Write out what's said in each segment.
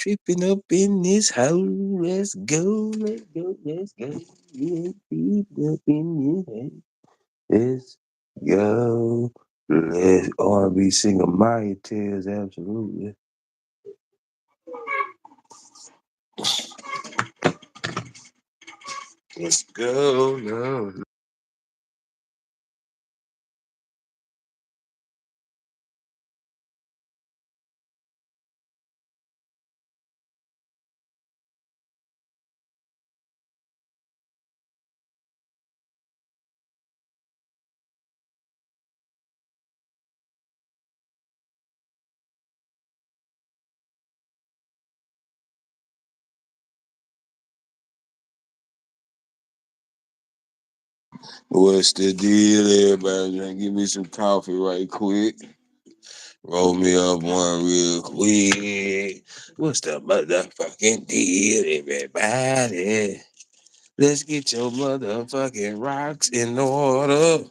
tripping up in this hole. Let's go, let's go, let's go. You ain't deep up in your head. Let's go. Let's R&B singer Maya Tears, absolutely. Let's go now. What's the deal, everybody? Trying to give me some coffee right quick. Roll me up one real quick. What's the motherfucking deal, everybody? Let's get your motherfucking rocks in order.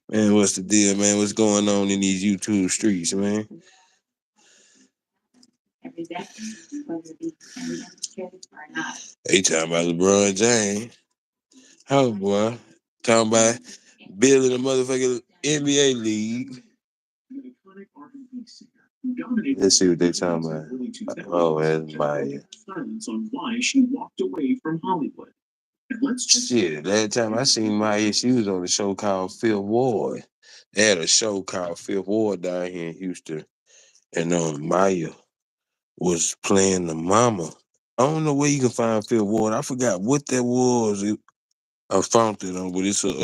Man, what's the deal, man? What's going on in these YouTube streets, man? They talking about LeBron James. Oh, boy. Talking about building a motherfucking NBA league. Let's see what they talking about. Oh, that's Maya. Shit, that time I seen Maya, she was on a show called Fifth Ward. They had a show called Fifth Ward down here in Houston. And Maya was playing the mama. I don't know where you can find Fifth Ward. I forgot what that was. I found it on, but it's look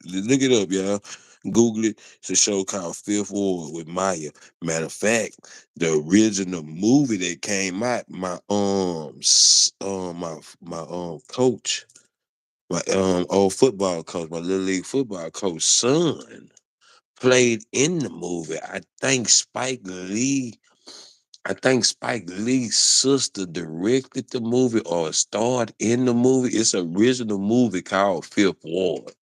it up, y'all. Google it. It's a show called Fifth Ward with Maya. Matter of fact, the original movie that came out, my coach, my old football coach, my little league football coach son played in the movie. I think Spike Lee's sister directed the movie or starred in the movie. It's an original movie called Fifth Ward.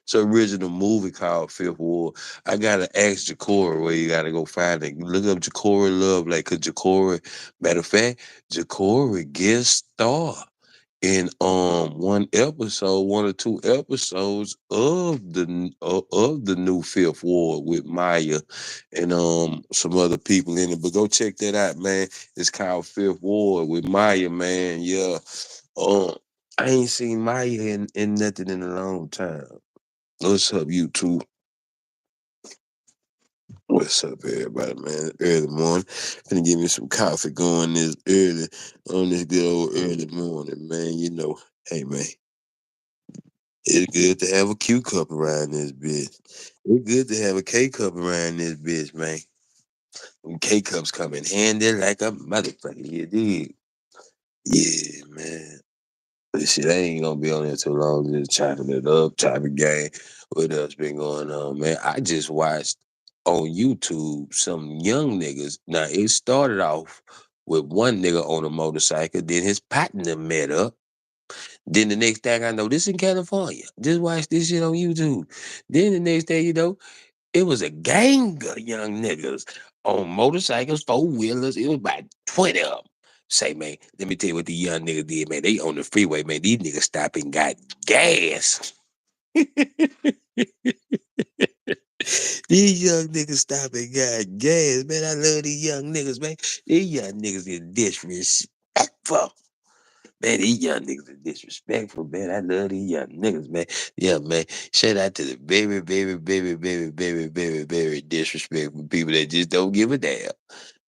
It's an original movie called Fifth Ward. I gotta ask Ja'Cory where you gotta go find it. Look up Ja'Cory Love, like, cause Ja'Cory, matter of fact, Ja'Cory guest star in one episode, one or two episodes of the new Fifth Ward with Maya and some other people in it. But go check that out, man. It's called Fifth Ward with Maya, man. Yeah. Um I ain't seen Maya in nothing in a long time. What's up, YouTube? What's up, everybody, man? Early morning. Gonna give me some coffee going this early on this good old early morning, man. You know, hey, man. It's good to have a Q cup around this bitch. It's good to have a K cup around this bitch, man. Them K cups come in handy like a motherfucker, you dig? Yeah, man. But shit, I ain't gonna be on there too long, just chopping it up, chopping game. What else been going on, man? I just watched on YouTube some young niggas. Now, it started off with one nigga on a motorcycle, then his partner met up. Then the next thing I know, this in California. Just watch this shit on YouTube. Then the next thing you know, it was a gang of young niggas on motorcycles, four wheelers. It was about 20 of them. Say, man, let me tell you what the young niggas did, man. They on the freeway, man. These niggas stopped and got gas. These young niggas stopped and got gas, man. I love these young niggas, man. These young niggas is disrespectful. Man, these young niggas are disrespectful, man. I love these young niggas, man. Yeah, man. Shout out to the very disrespectful people that just don't give a damn.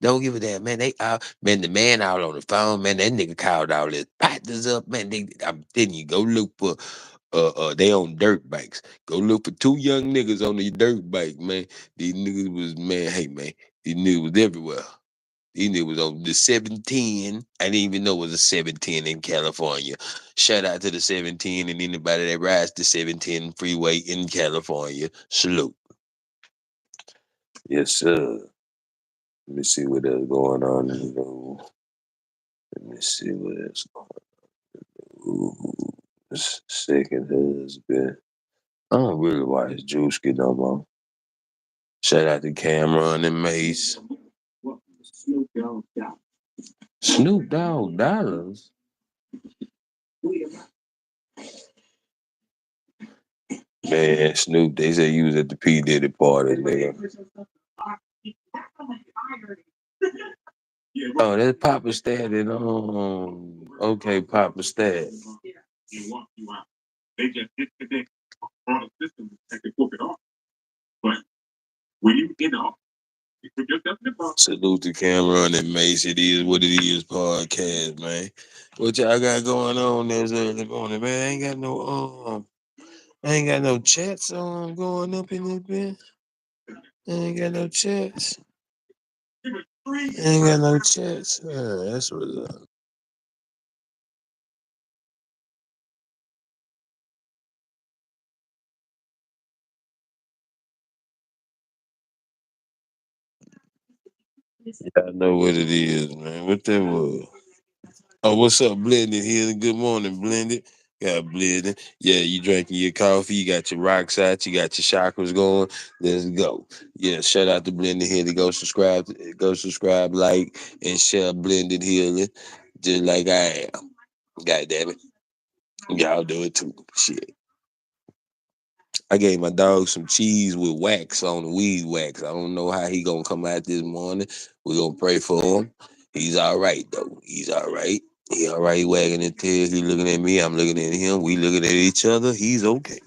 Don't give a damn, man. They out, man. The man out on the phone, man. That nigga called all his partners up, man. I'm telling you, go look for, they on dirt bikes. Go look for two young niggas on the dirt bike, man. These niggas was, man. Hey, man. These niggas was everywhere. These niggas was on the 710. I didn't even know it was a 710 in California. Shout out to the 710 and anybody that rides the 710 freeway in California. Salute. Yes, sir. Let me see what else going on in the room. Let me see what else going on. Ooh, second husband. I don't really watch Drewski no more. Shout out to Cameron and Mace. Snoop Dogg dollars. Man, Snoop, they say you was at the P. Diddy party, nigga. Oh, that's Papa Stat and okay, Papa Stat. Salute to Cameron and Mace. It is what it is podcast, man. What y'all got going on this early morning, man? I ain't got no chats going up in this bit. I ain't got no chats. I ain't got no chats. That's what's up. I know what it is, man. What that was? Oh, what's up, Blended here? Good morning, Blended. Got Blended. Yeah, you drinking your coffee, you got your rocks out, you got your chakras going. Let's go. Yeah, shout out to Blended here to go subscribe, like, and share Blended Healing. Just like I am. God damn it. Y'all do it too. Shit. I gave my dog some cheese with wax on the weed wax. I don't know how he gonna come out this morning. We gonna pray for him. He's all right though. He's all right. He all right wagging his tail. He looking at me. I'm looking at him. We looking at each other. He's okay.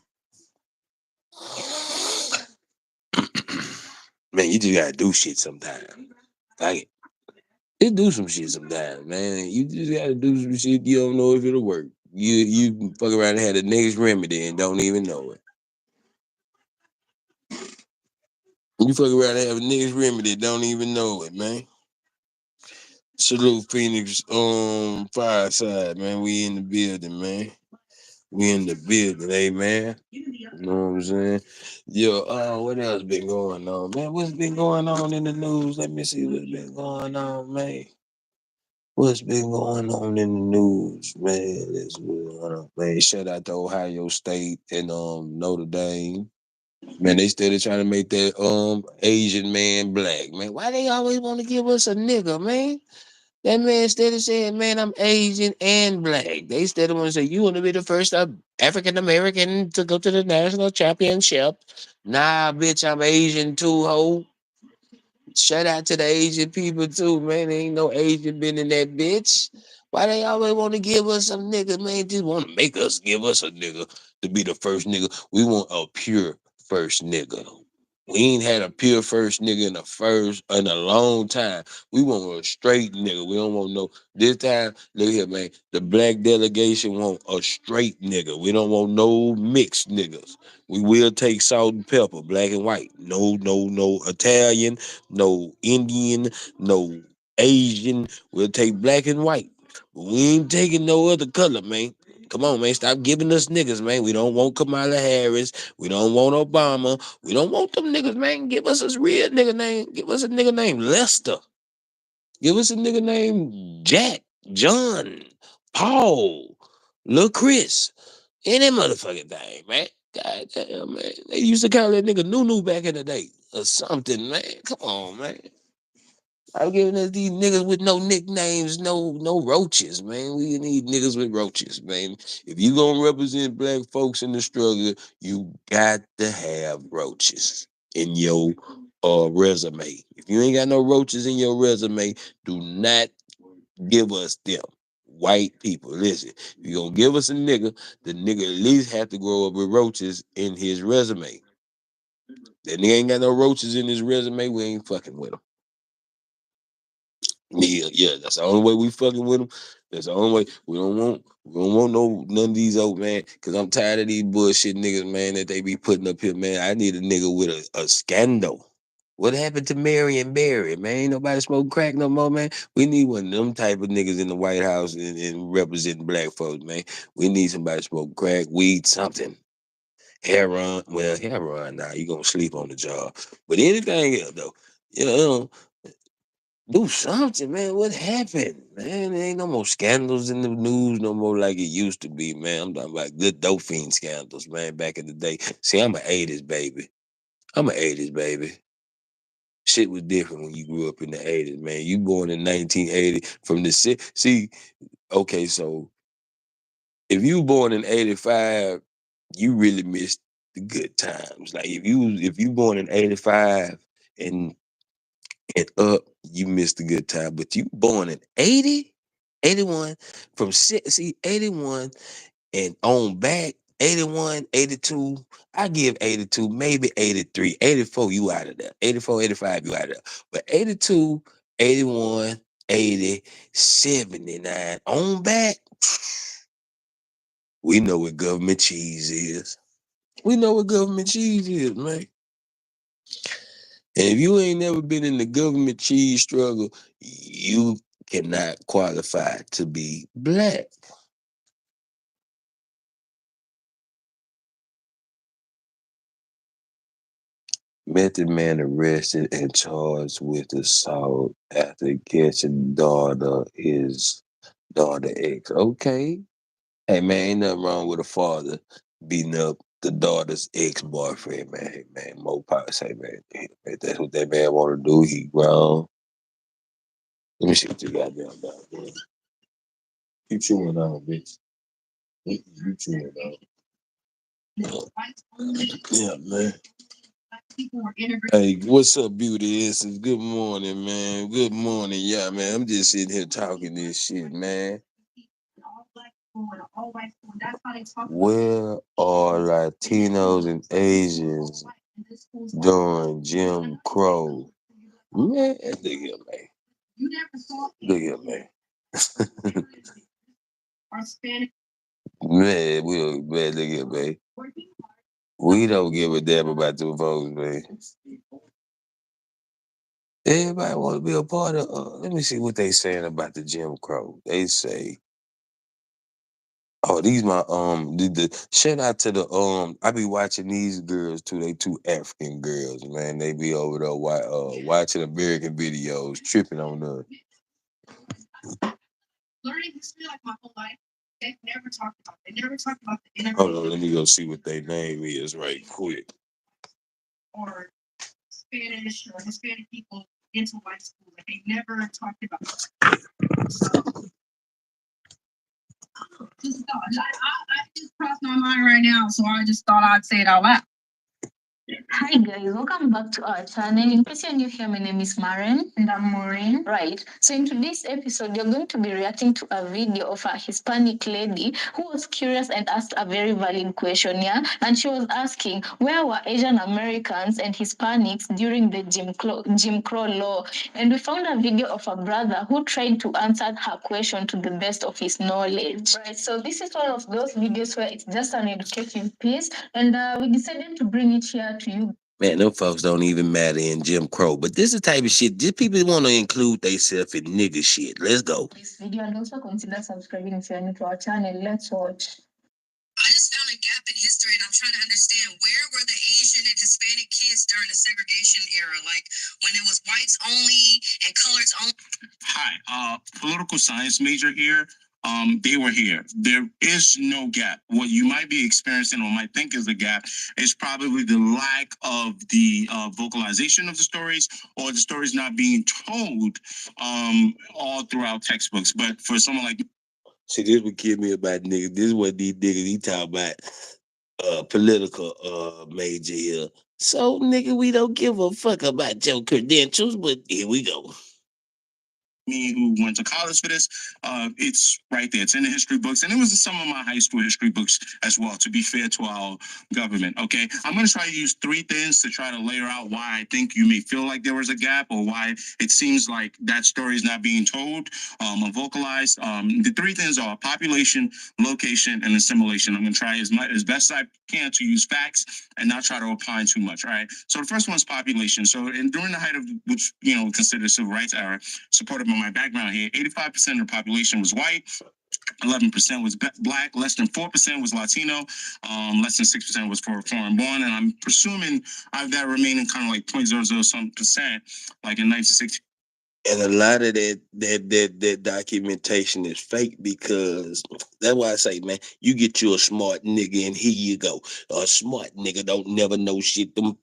Man, you just gotta do shit sometime. Like it. Just do some shit sometime, man. You just gotta do some shit. You don't know if it'll work. You fuck around and have the next remedy and don't even know it. You fuck around and have a niggas remedy, don't even know it, man. Salute Phoenix Fireside, man. We in the building, man. We in the building, hey man. You know what I'm saying? Yo, what else been going on, man? What's been going on in the news? Let me see what's been going on, man. What's been going on in the news, man? Let's man. Shout out to Ohio State and Notre Dame. Man, they still trying to make that Asian man black, man. Why they always want to give us a nigga, man? That man instead of saying, man, I'm Asian and black. They instead of want to say, you want to be the first African American to go to the national championship. Nah, bitch, I'm Asian too, ho. Shout out to the Asian people too, man. There ain't no Asian been in that bitch. Why they always want to give us some nigga, man? Just want to make us give us a nigga to be the first nigga. We want a pure first nigga. We ain't had a pure first nigga in a long time. We want a straight nigga. We don't want no this time. Look here, man. The black delegation want a straight nigga. We don't want no mixed niggas. We will take salt and pepper, black and white. No Italian, no Indian, no Asian. We'll take black and white. We ain't taking no other color, man. Come on, man. Stop giving us niggas, man. We don't want Kamala Harris. We don't want Obama. We don't want them niggas, man. Give us a real nigga name. Give us a nigga named Lester. Give us a nigga named Jack, John, Paul, Lil Chris. Any motherfucking thing, man. God damn, man. They used to call that nigga Nunu back in the day or something, man. Come on, man. I'm giving us these niggas with no nicknames, no roaches, man. We need niggas with roaches, man. If you gonna represent black folks in the struggle, you got to have roaches in your resume. If you ain't got no roaches in your resume, do not give us them. White people, listen. If you gonna give us a nigga, the nigga at least have to grow up with roaches in his resume. That nigga ain't got no roaches in his resume, we ain't fucking with him. Yeah, that's the only way we fucking with them. That's the only way. We don't want none of these old man. Cause I'm tired of these bullshit niggas, man, that they be putting up here, man. I need a nigga with a scandal. What happened to Mary and Barry, man? Ain't nobody smoke crack no more, man. We need one of them type of niggas in the White House and representing black folks, man. We need somebody to smoke crack, weed, something. Heroin, well, heroin now, you gonna sleep on the job. But anything else though, you know, do something, man. What happened, man? There ain't no more scandals in the news no more like it used to be, man. I'm talking about good dope fiend scandals, man, back in the day. See, I'm an 80s baby. I'm an 80s baby. Shit was different when you grew up in the 80s, man. You born in 1980 from the see, okay, so if you born in 85, you really missed the good times. Like if you born in 85 and up, you missed the good time. But you born in 80, 81, from see 81 and on back, 81, 82, I give 82, maybe 83, 84, you out of there. 84, 85, you out of there. But 82, 81, 80, 79, on back, we know what government cheese is. We know what government cheese is, man. And if you ain't never been in the government cheese struggle, you cannot qualify to be black. Method Man arrested and charged with assault after catching his daughter ex. Okay. Hey man, ain't nothing wrong with a father beating up the daughter's ex-boyfriend, man. Hey man, more power say, man. If that's what that man wanna do, he grown. Let me see what you got down, man. Keep chewing on, bitch. You chewing on. Yeah, man. Hey, what's up, beauty essence? Good morning, man. Good morning, yeah, man. I'm just sitting here talking this shit, man. Where are Latinos and Asians during Jim Crow? Man, look here, man. Look here, man. Man, look here, man. We don't give a damn about the folks, man. Everybody want to be a part of. Let me see what they saying about the Jim Crow. They say, "Oh, these my the shout out to the I be watching these girls too. They two African girls, man. They be over there watching American videos, tripping on the learning history like my whole life. They never talked about. They never talked about the internet. Hold on, let me go see what their name is right quick. Or Spanish or Hispanic people into white school. Like they never talked about it. So just thought, I just crossed my mind right now, so I just thought I'd say it out loud. Hi guys, welcome back to our channel. In case you're new here, my name is Maren. And I'm Maureen. Right. So in today's episode, you're going to be reacting to a video of a Hispanic lady who was curious and asked a very valid question, yeah? And she was asking, where were Asian Americans and Hispanics during the Jim Crow law? And we found a video of a brother who tried to answer her question to the best of his knowledge. Right. So this is one of those videos where it's just an educative piece, and we decided to bring it here to you. Man, them folks don't even matter in Jim Crow. But this is the type of shit, these people want to include themselves in nigga shit. Let's go. This video, and also consider subscribing if you're new to our channel. Let's watch. I just found a gap in history, and I'm trying to understand where were the Asian and Hispanic kids during the segregation era, like when it was whites only and coloreds only. Hi, political science major here. They were here. There is no gap. What you might be experiencing or might think is a gap is probably the lack of the vocalization of the stories or the stories not being told all throughout textbooks. But for someone like see, this would kid me about niggas. This is what these niggas he talk about political major here. So nigga, we don't give a fuck about your credentials, but here we go. Me who went to college for this, it's right there. It's in the history books, and it was in some of my high school history books as well, to be fair to our government, okay? I'm going to try to use three things to try to layer out why I think you may feel like there was a gap or why it seems like that story is not being told or vocalized. The three things are population, location, and assimilation. I'm going to try as best I can to use facts and not try to opine too much, all right? So the first one is population. So during the height of which, considered civil rights era, supported by my background here, 85% of the population was white, 11% was black, less than 4% was Latino, less than 6% was foreign born, and I'm presuming that remaining kind of like 0.00 some percent, like in 1960. And a lot of that documentation is fake because that's why I say, man, you get you a smart nigga and here you go. A smart nigga don't never know shit. Man,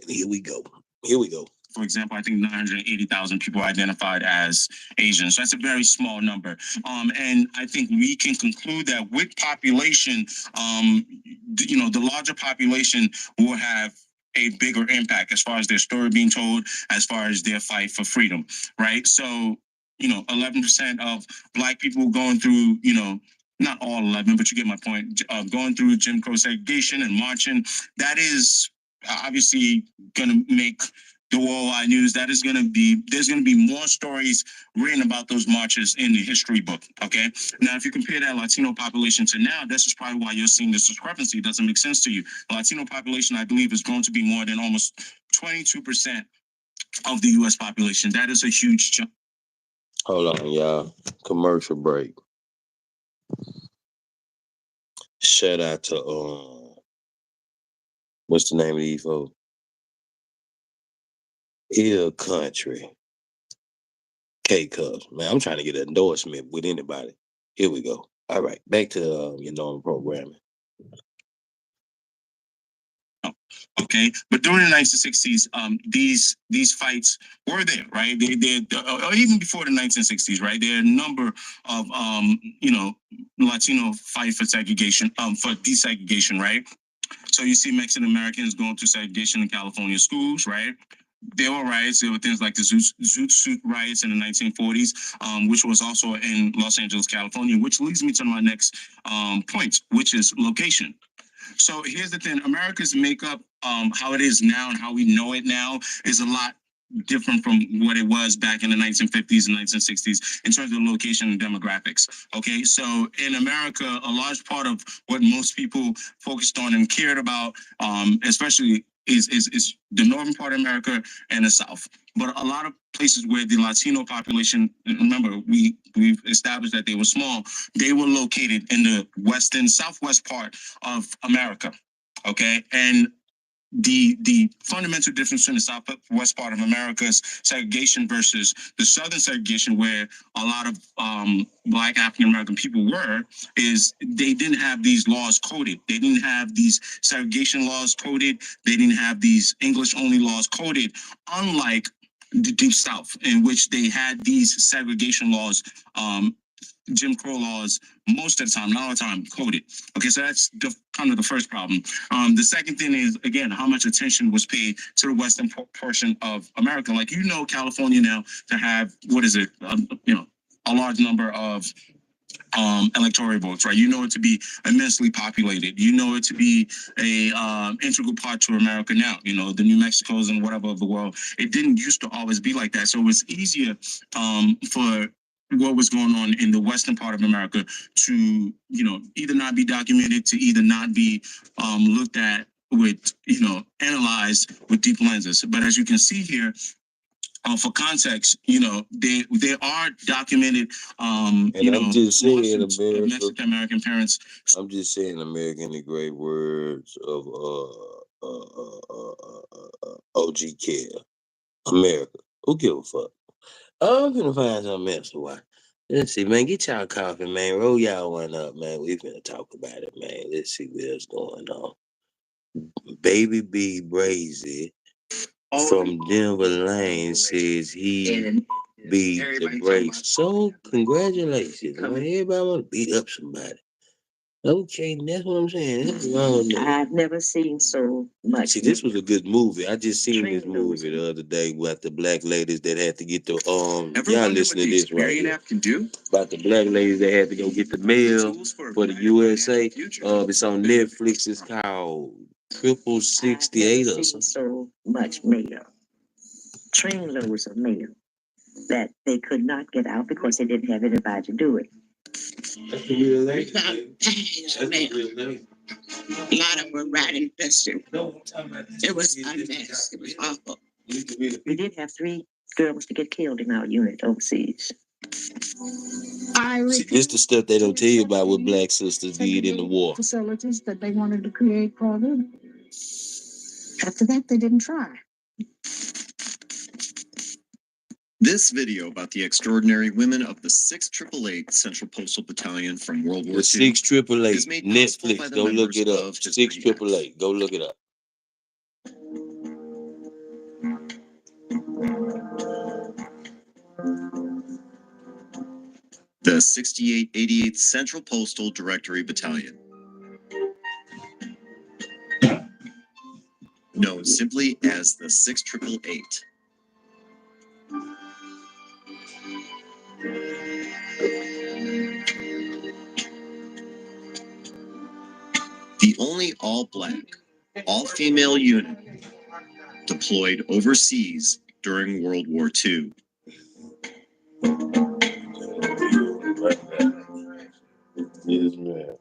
here we go. Here we go. For example, I think 980,000 people identified as Asian. So that's a very small number. And I think we can conclude that with population, the larger population will have a bigger impact as far as their story being told, as far as their fight for freedom, right? So, 11% of Black people going through, not all 11, but you get my point, going through Jim Crow segregation and marching, that is obviously going to make the worldwide news. There's going to be more stories written about those marches in the history book. Okay. Now, if you compare that Latino population to now, this is probably why you're seeing this discrepancy. It doesn't make sense to you. The Latino population, I believe, is going to be more than almost 22% of the U.S. population. That is a huge jump. Hold on, y'all. Commercial break. Shout out to what's the name of these folks? Hill Country. K-Cubs. Man, I'm trying to get an endorsement with anybody. Here we go. All right, back to your normal programming. Okay, but during the 1960s, these fights were there, right? Or even before the 1960s, right? There are a number of Latino fight for segregation, for desegregation, right? So you see Mexican Americans going through segregation in California schools, right? There were riots. There were things like the Zoot Suit riots in the 1940s, which was also in Los Angeles, California, which leads me to my next point, which is location. So here's the thing: America's makeup, how it is now and how we know it now, is a lot different from what it was back in the 1950s and 1960s in terms of location and demographics. Okay, so in America, a large part of what most people focused on and cared about, especially is the northern part of America and the South. But a lot of places where the Latino population, remember, we've established that they were small, they were located in the southwest part of America. Okay, and the fundamental difference between the southwest part of America's segregation versus the southern segregation, where a lot of Black African American people were, is they didn't have these laws coded. They didn't have these segregation laws coded. They didn't have these English only laws coded, unlike the Deep South, in which they had these segregation laws, Jim Crow laws, most of the time, not all the time, coded. Okay, so that's kind of the first problem. The second thing is, again, how much attention was paid to the western portion of America. Like, California now to have, a large number of electoral votes, right? You know it to be immensely populated. You know it to be a integral part to America now. The New Mexicos and whatever of the world. It didn't used to always be like that. So it was easier for what was going on in the western part of America to, either not be documented, to either not be looked at with, analyzed with deep lenses. But as you can see here, for context, they are documented. I'm just saying, Mexican American parents. I'm just saying, American, the great words of OG Care. America. Who give a fuck? I'm gonna find something else to watch. Let's see, man. Get y'all coffee, man. Roll y'all one up, man. We finna talk about it, man. Let's see what's going on. Baby B Brazy from Denver Lane says he beat the brakes. So congratulations, man. Everybody want to beat up somebody. Okay, that's what I'm saying. That's wrong. I've never seen so much. See, this was a good movie. I just seen this movie the other day with the black ladies that had to get the y'all listen to this right here. Can do? About the black ladies that had to go get the mail for the USA. It's on Netflix. It's called 6068 or something. So much mail, trainloads of mail, that they could not get out because they didn't have anybody to do it. That's the real lady. That's the real lady. A lot of them were rat infested. It was a mess. It was awful. We did have 3 girls to get killed in our unit overseas. See, this the stuff they don't tell you about what black sisters did in the war. Facilities that they wanted to create for them. After that, they didn't try. This video about the extraordinary women of the 688 Central Postal Battalion from World War II. The 6888 Netflix. Go look it up. 6888. Go look it up. The 6888th Central Postal Directory Battalion, known simply as the 6888. The only all-black, all-female unit deployed overseas during World War II. Yes, man.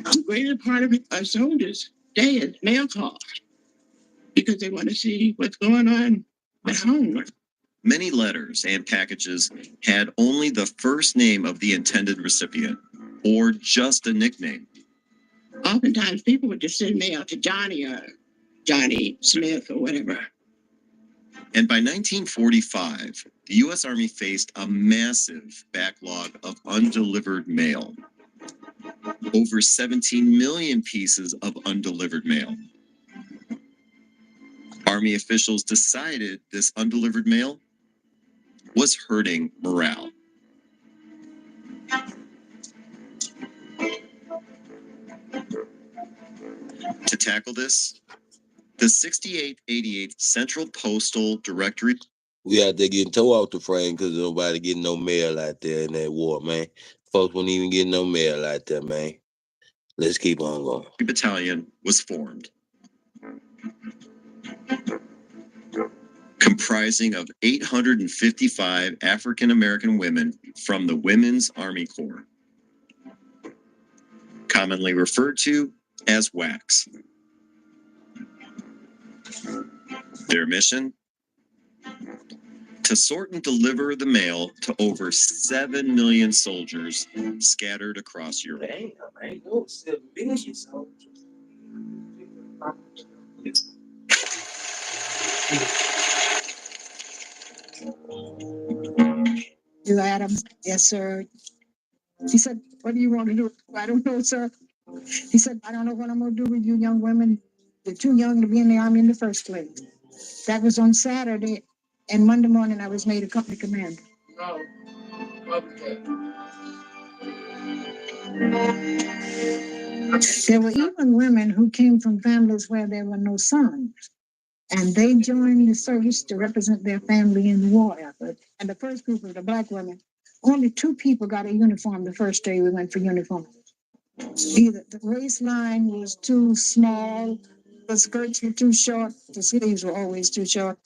The greater part of our soldiers dead, mail calls, because they want to see what's going on at home. Many letters and packages had only the first name of the intended recipient, or just a nickname. Oftentimes people would just send mail to Johnny or Johnny Smith or whatever. And by 1945, the U.S. Army faced a massive backlog of undelivered mail. Over 17 million pieces of undelivered mail. Army officials decided this undelivered mail was hurting morale. To tackle this, the 6888th Central Postal Directory. We out there getting tore off the frame because nobody getting no mail out there in that war, man. Folks wouldn't even get no mail out there, man. Let's keep on going. Battalion was formed, comprising of 855 African American women from the Women's Army Corps, commonly referred to as WACs. Their mission? To sort and deliver the mail to over 7 million soldiers scattered across Europe. You, Adams? Yes, sir. He said, what do you want to do? I don't know, sir. He said, I don't know what I'm going to do with you young women. You're too young to be in the Army in the first place. That was on Saturday, and Monday morning I was made a company commander. Oh, okay. There were even women who came from families where there were no sons, and they joined the service to represent their family in the war effort. And the first group of the black women, only 2 people got a uniform the first day we went for uniform. Either the waistline was too small, the skirts were too short, the sleeves were always too short.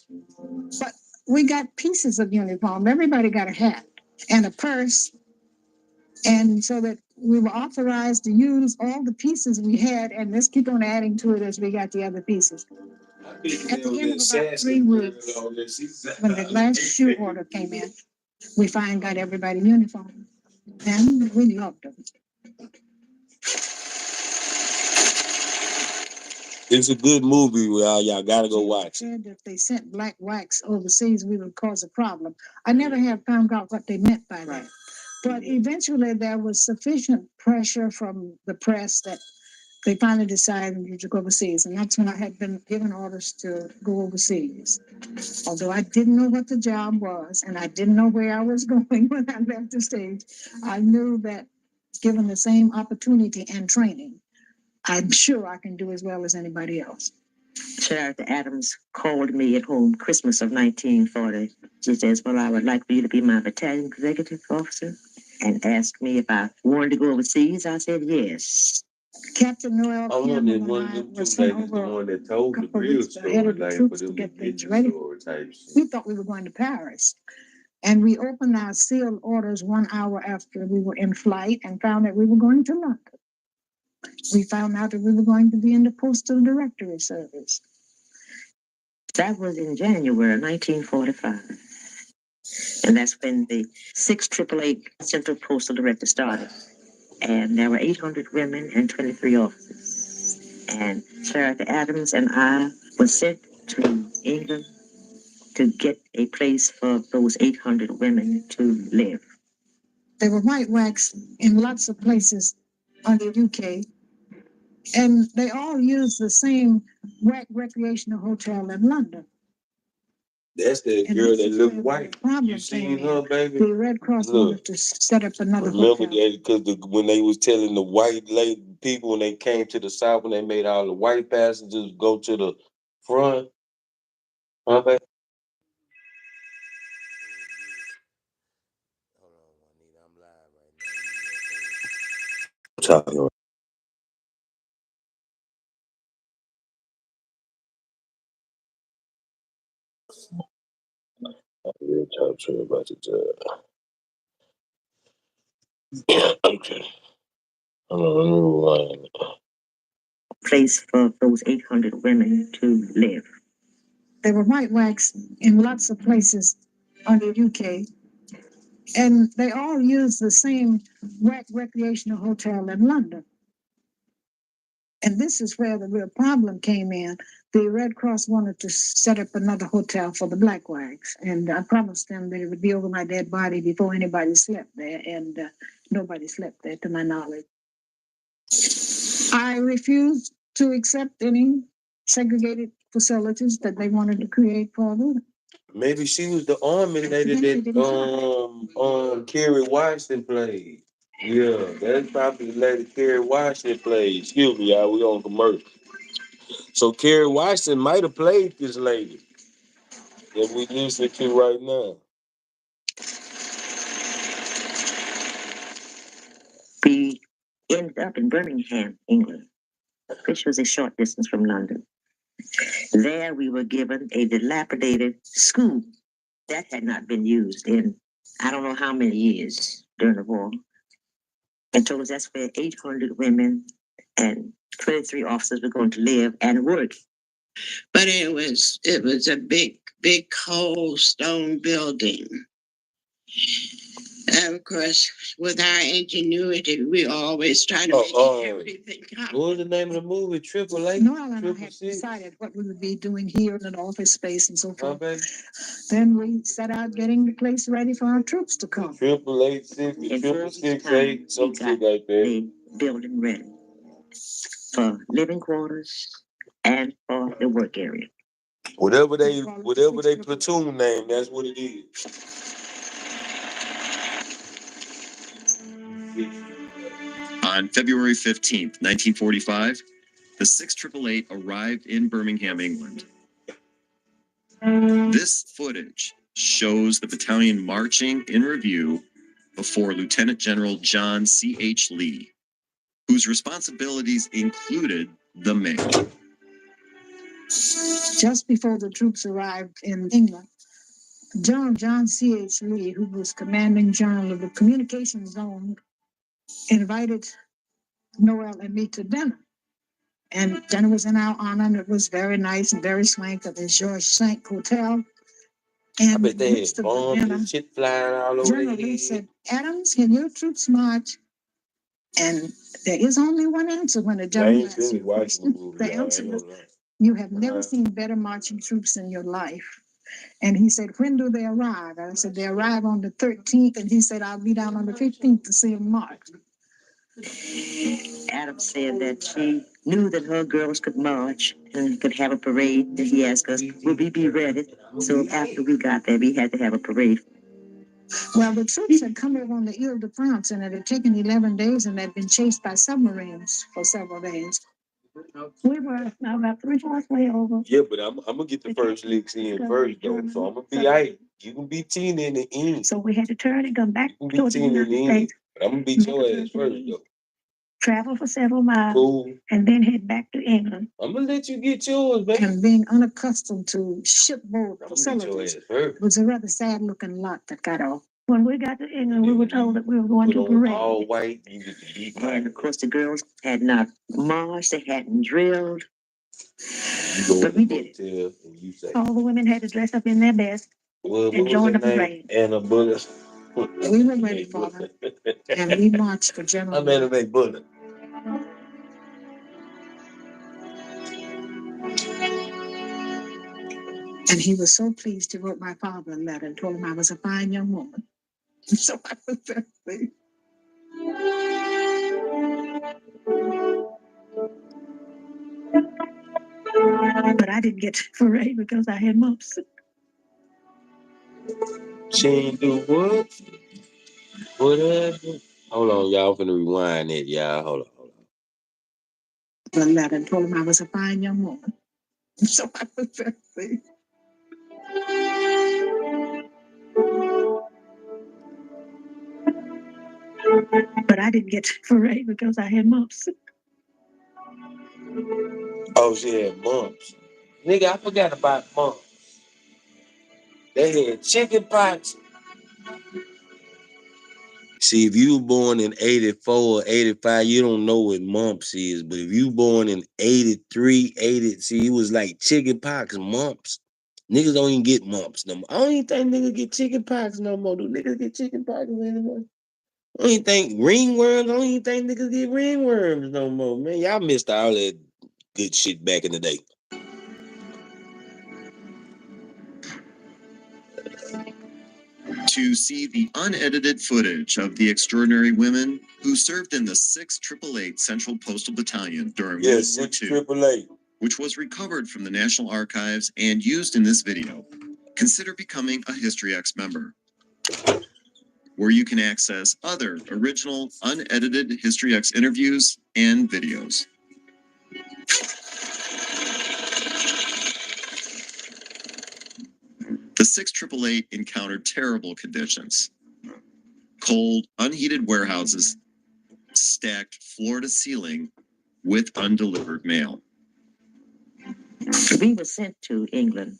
But we got pieces of uniform. Everybody got a hat and a purse. And so that we were authorized to use all the pieces we had and let's keep on adding to it as we got the other pieces. At the end of about 3 weeks, when the last shoe order came in, we finally got everybody uniform. And we loved them. It's a good movie. Y'all gotta go watch. Said that if they sent black wax overseas, we would cause a problem. I never have found out what they meant by that. But eventually there was sufficient pressure from the press that they finally decided to go overseas. And that's when I had been given orders to go overseas. Although I didn't know what the job was and I didn't know where I was going when I left the stage, I knew that given the same opportunity and training, I'm sure I can do as well as anybody else. Sheriff Adams called me at home Christmas of 1940. She says, well, I would like for you to be my battalion executive officer, and asked me if I wanted to go overseas. I said yes. Captain Noel I Campbell wanted and one I of were them sent ladies, the over one a that told the couple of real weeks ahead story, of the like for troops to them get things picture ready. story type shit. We thought we were going to Paris. And we opened our sealed orders 1 hour after we were in flight and found that we were going to London. We found out that we were going to be in the Postal Directory Service. That was in January 1945. And that's when the 6888 Central Postal Director started. And there were 800 women and 23 officers. And Sheriff Adams and I were sent to England to get a place for those 800 women to live. There were white wax in lots of places on the UK, and they all used the same wax recreational hotel in London. That's that And girl this that is look where the white. problem You seen came her, in. baby? The Red Cross Look. wanted to set up another Remember hotel. that because when they was telling the white lady people when they came to the south, when they made all the white passengers go to the front. Huh, baby? Hold on, Juanita, I'm live right now. Talking. I will talk to her about the job. Okay. Hold on, let me rewind. Place for those 800 women to live. There were white wax in lots of places on the UK, and they all used the same wax recreational hotel in London. And this is where the real problem came in. The Red Cross wanted to set up another hotel for the black wags, and I promised them that it would be over my dead body before anybody slept there, and nobody slept there, to my knowledge. I refused to accept any segregated facilities that they wanted to create for them. Maybe she was the army lady that Kerry Washington played. Yeah, that's probably the lady Kerry Washington played. Excuse me, y'all, we on commercial. So Kerry Washington might have played this lady that we listening to right now. We ended up in Birmingham, England, which was a short distance from London. There we were given a dilapidated school that had not been used in I don't know how many years during the war. And told us that's where 800 women and 23 officers were going to live and work. But it was a big cold stone building. And of course, with our ingenuity, we always try to make everything come. What was the name of the movie? Triple Eight? Noel and I had decided what we would be doing here in an office space and so forth. Okay. Then we set out getting the place ready for our troops to come. 888, 668, something like that. The building ready for living quarters and for the work area. Whatever they platoon name, that's what it is. On February 15th, 1945, the 6888 arrived in Birmingham, England. This footage shows the battalion marching in review before Lieutenant General John C.H. Lee, whose responsibilities included the mail. Just before the troops arrived in England, General John C.H. Lee, who was commanding general of the communication zone, invited Noel and me to dinner. And dinner was in our honor, and it was very nice and very swank at the George Cinq Hotel. And I bet they midst had of the bombs dinner, and shit flying all over General their Lee head. said, "Adams, can your troops march?" And there is only one answer when a general asks you a question. The answer is, you have never seen better marching troops in your life. And he said, "When do they arrive?" I said, "They arrive on the 13th. And he said, "I'll be down on the 15th to see them march." Adams said that she knew that her girls could march and could have a parade. That he asked us, "Will we be ready?" So after we got there, we had to have a parade. Well, the troops had come over on the Ile-de-France, and it had taken 11 days, and they'd been chased by submarines for several days. We were about 3 hours way over. Yeah, but I'm gonna get the first licks in first though, so I'm gonna be alright. You can be 10 in the end. So we had to turn and come back You to can the be 10 in United the end. States, But I'm gonna beat your ass first though. travel for several miles, Cool. and then head back to England. I'm gonna let you get yours, baby. And being unaccustomed to shipboard I'm gonna beat your facilities, ass first. it was a rather sad-looking lot that got off. When we got to England, we were told that we were going to Put on parade. all white, you get to beat And of course, the girls had not marched, they hadn't drilled. You go But to we the did it. hotel and you say, All the women had to dress up in their best what and was join her the name? parade. Anna Bullet. We were ready for them, and we marched for General. I'm Anna May Bullet. And he was so pleased, he wrote my father a letter and told him I was a fine young woman. So I was that thing. But I didn't get parade because I had mumps. She ain't do what? Whatever. Hold on, y'all. I'm finna rewind it, y'all. Hold on. A letter and told him I was a fine young woman. So I was that thing. But I didn't get parade because I had mumps. Oh, she had mumps. Nigga, I forgot about mumps. They had chicken pox. See, if you were born in 84 or 85, you don't know what mumps is. But if you born in 83, 80, see, it was like chicken pox, mumps. Niggas don't even get mumps no more. I don't even think niggas get chicken pox no more. Do niggas get chicken pox anymore? I don't even think ringworms. I don't even think niggas get ringworms no more, man. Y'all missed all that good shit back in the day. To see the unedited footage of the extraordinary women who served in the 688 Central Postal Battalion during World War II, 688. which was recovered from the National Archives and used in this video, consider becoming a History X member, where you can access other original, unedited History X interviews and videos. The 688 encountered terrible conditions. Cold, unheated warehouses stacked floor to ceiling with undelivered mail. We were sent to England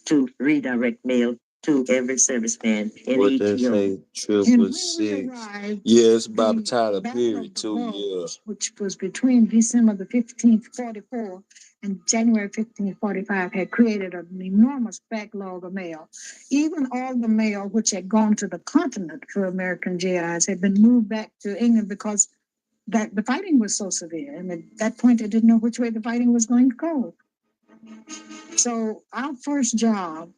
to redirect mail to every serviceman in What each they year. say, And triple when we six. arrived, Yeah, it's about the Tyler Battle Perry of the too, yeah. Bulge, which was between December the 15th, 44 and January 15th, 45, had created an enormous backlog of mail. Even all the mail which had gone to the continent for American GIs had been moved back to England because that the fighting was so severe. And at that point, they didn't know which way the fighting was going to go. So our first job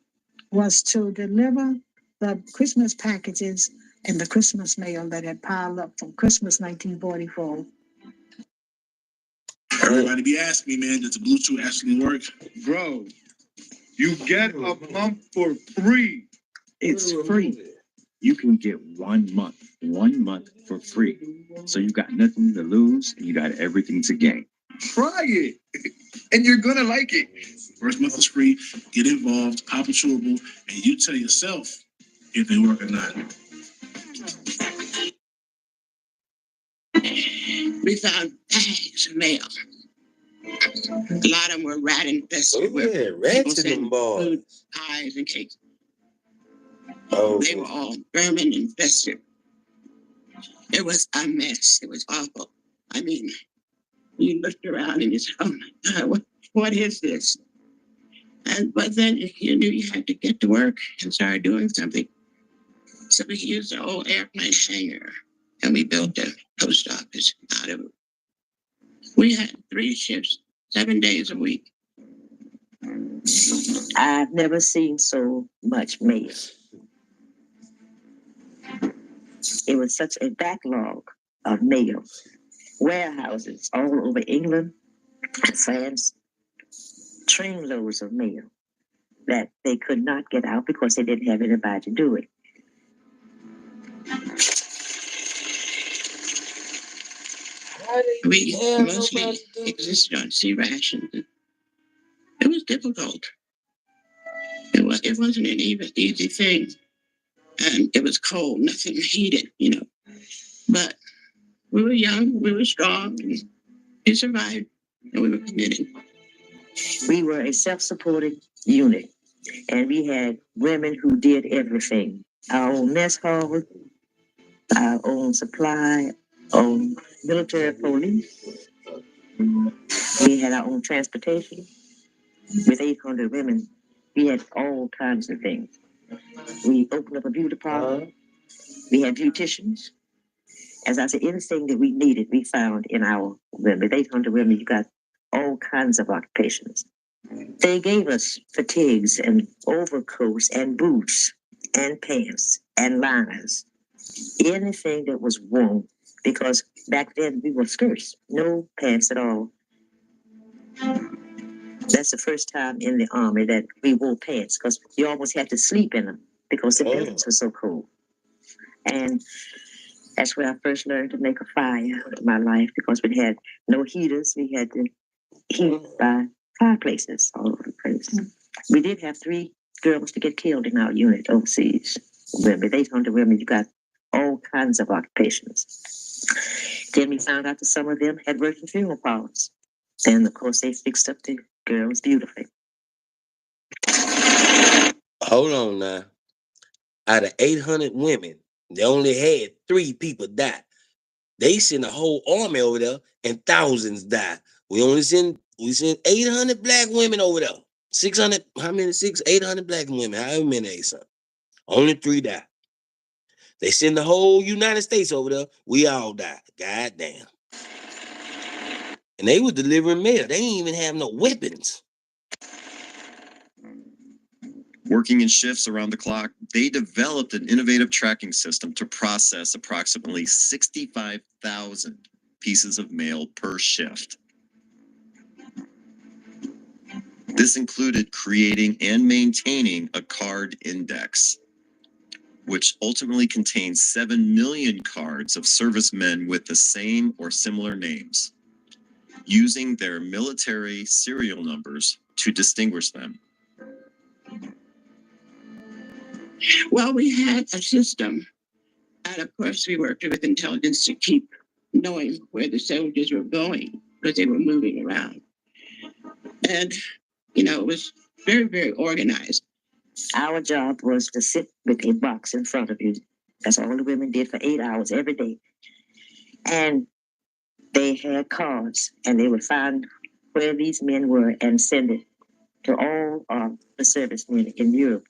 was to deliver the Christmas packages and the Christmas mail that had piled up from Christmas 1944. Everybody be asking me, man, does the Bluetooth actually work? Bro, you get a month for free. It's free. You can get 1 month for free. So you got nothing to lose and you got everything to gain. Try it, and you're gonna like it. First month is free. Get involved, pop a chewable, and you tell yourself if they work or not. We found bags of mail. A lot of them were rat infested. Oh yeah, rats in them boys. Food, pies, and cakes. Oh, They were all vermin infested. It was a mess. It was awful. I mean, you looked around and you said, "Oh my God, what is this?" But then you knew you had to get to work and start doing something. So we used the old airplane hangar and we built a post office out of it. We had 3 shifts, 7 days a week. I've never seen so much mail. It was such a backlog of mail. Warehouses all over England, France, trainloads of mail that they could not get out because they didn't have anybody to do it. We mostly existed on sea rations. It was difficult. It wasn't an easy thing. And it was cold, nothing heated, But we were young, we were strong, and we survived, and we were committed. We were a self-supporting unit, and we had women who did everything. Our own mess hall, our own supply, own military police. We had our own transportation. With 800 women, we had all kinds of things. We opened up a beauty parlor. We had beauticians. As I said, anything that we needed, we found in our women. With 800 women, you got all kinds of occupations. They gave us fatigues and overcoats and boots and pants and liners, anything that was warm, because back then we were skirts, no pants at all. That's the first time in the army that we wore pants, because you almost had to sleep in them because the buildings were so cold. And that's where I first learned to make a fire in my life, because we had no heaters. We had to heat by fireplaces all over the place. We did have 3 girls to get killed in our unit overseas. Women, 800 women, you got all kinds of occupations. Then we found out that some of them had worked in funeral parlors. And of course, they fixed up the girls beautifully. Hold on now. Out of 800 women, they only had 3 people die. They sent a whole army over there and thousands died. We sent 800 black women over there. 600, how many? 800 black women. However many they sent. Only 3 died. They send the whole United States over there. We all died. God damn. And they were delivering mail. They didn't even have no weapons. Working in shifts around the clock, they developed an innovative tracking system to process approximately 65,000 pieces of mail per shift. This included creating and maintaining a card index, which ultimately contains 7 million cards of servicemen with the same or similar names, using their military serial numbers to distinguish them. Well, we had a system, and of course, we worked with intelligence to keep knowing where the soldiers were going because they were moving around. And, it was very, very organized. Our job was to sit with a box in front of you. That's all the women did for 8 hours every day. And they had cards, and they would find where these men were and send it to all of the servicemen in Europe.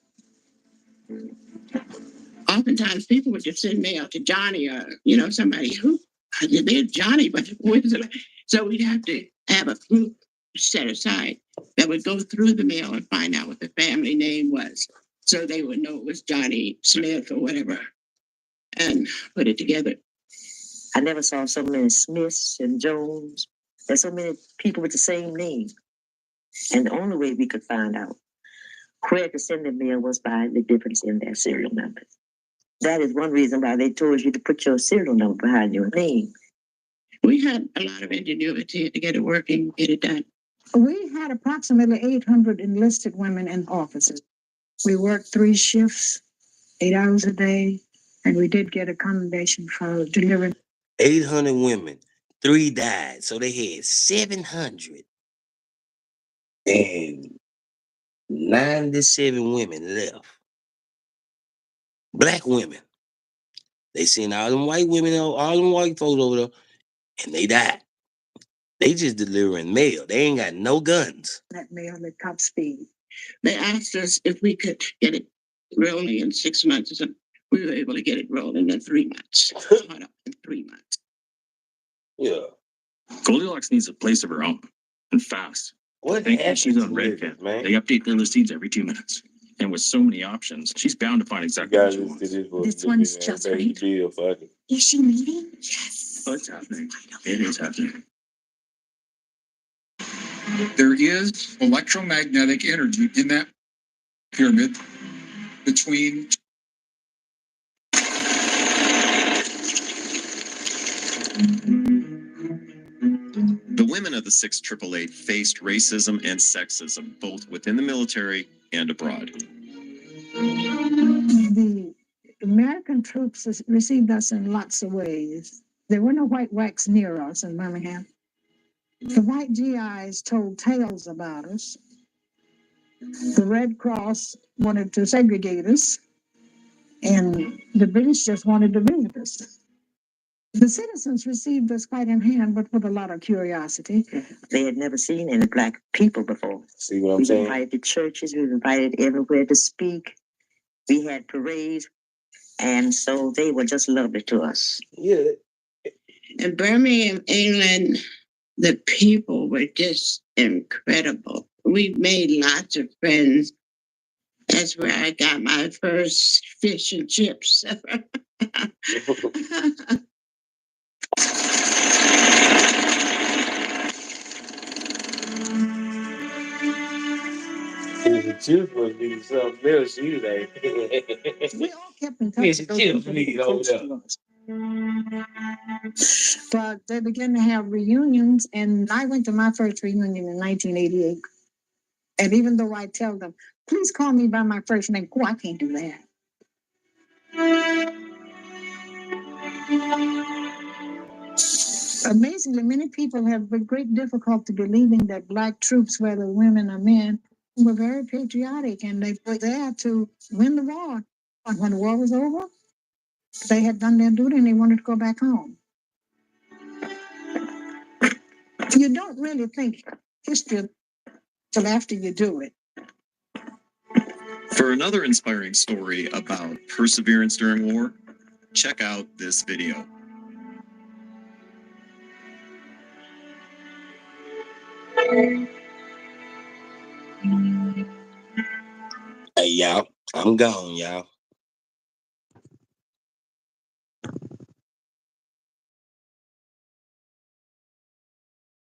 Oftentimes, people would just send mail to Johnny or, somebody who, they're Johnny, but where's it? So we'd have to have a group set aside that would go through the mail and find out what the family name was. So they would know it was Johnny Smith or whatever and put it together. I never saw so many Smiths and Jones. There's so many people with the same name. And the only way we could find out where to send the mail was by the difference in their serial numbers. That is one reason why they told you to put your serial number behind your name. We had a lot of ingenuity to get it working, get it done. We had approximately 800 enlisted women in offices. We worked 3 shifts, 8 hours a day, and we did get a commendation for delivering. 800 women, 3 died. So they had 700. And 97 women left. Black women. They sent all them white women, all them white folks over there, and they died. They just delivering mail. They ain't got no guns. That mail at top speed. They asked us if we could get it rolling in 6 months. So we were able to get it rolling in 3 months. Caught up in 3 months. Yeah. Goldilocks needs a place of her own, and fast. What Thankfully, she's on happened to Redfin. it, man? They update their listings every 2 minutes. And with so many options, she's bound to find exactly what she wants. This one's just right. Is she moving? Yes. Oh, it's happening. It is happening. There is electromagnetic energy in that pyramid between The women of the 688 faced racism and sexism, both within the military and abroad. The American troops received us in lots of ways. There were no white wax near us in Birmingham. The white GIs told tales about us. The Red Cross wanted to segregate us, and the British just wanted to visit us. The citizens received us quite in hand, but with a lot of curiosity. They had never seen any black people before. See what I'm We were saying? invited to churches, we were invited everywhere to speak. We had parades, and so they were just lovely to us. Yeah. In Birmingham, England, the people were just incredible. We made lots of friends. That's where I got my first fish and chips. The chips must be something else, you like. We all kept in touch. Fish and with those chips people need who hold coached us. But they began to have reunions, and I went to my first reunion in 1988. And even though I tell them, please call me by my first name, oh, I can't do that. Amazingly, many people have great difficulty believing that Black troops, whether women or men, were very patriotic, and they were there to win the war. But when the war was over, they had done their duty and they wanted to go back home. You don't really think history till after you do it. For another inspiring story about perseverance during war, check out this video. Hey, y'all. I'm gone, y'all.